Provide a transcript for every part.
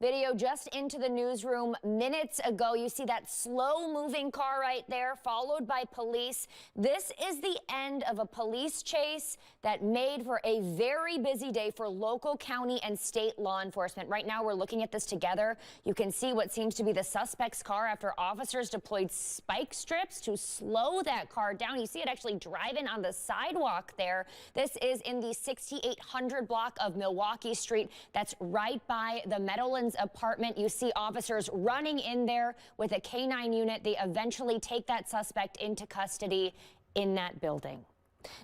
Video just into the newsroom minutes ago. You see that slow-moving car right there, followed by police. This is the end of a police chase that made for a very busy day for local, county, and state law enforcement. Right now, we're looking at this together. You can see what seems to be the suspect's car after officers deployed spike strips to slow that car down. You see it actually driving on the sidewalk there. This is in the 6800 block of Milwaukee Street. That's right by the Meadowlands apartment. You see officers running in there with a K-9 unit. They eventually take that suspect into custody in that building.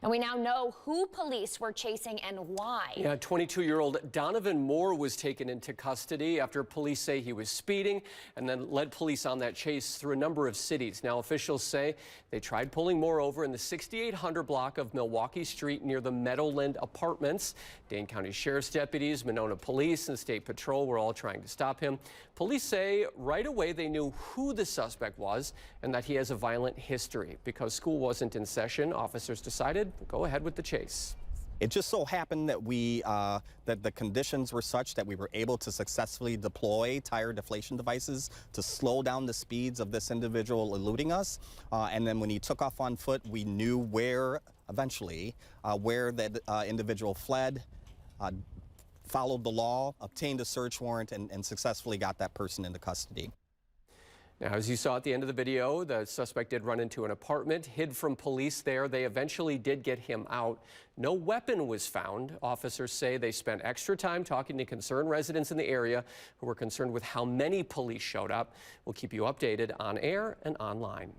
And we now know who police were chasing and why. Yeah, 22-year-old Donovan Moore was taken into custody after police say he was speeding and then led police on that chase through a number of cities. Now, officials say they tried pulling Moore over in the 6800 block of Milwaukee Street near the Meadowland apartments. Dane County Sheriff's deputies, Monona Police, and State Patrol were all trying to stop him. Police say right away they knew who the suspect was and that he has a violent history. Because school wasn't in session, officers decided go ahead with the chase. It just so happened that that the conditions were such that we were able to successfully deploy tire deflation devices to slow down the speeds of this individual eluding us. And then when he took off on foot, we knew where that individual fled, followed the law, obtained a search warrant, and successfully got that person into custody. Now, as you saw at the end of the video, the suspect did run into an apartment, hid from police there. They eventually did get him out. No weapon was found. Officers say they spent extra time talking to concerned residents in the area who were concerned with how many police showed up. We'll keep you updated on air and online.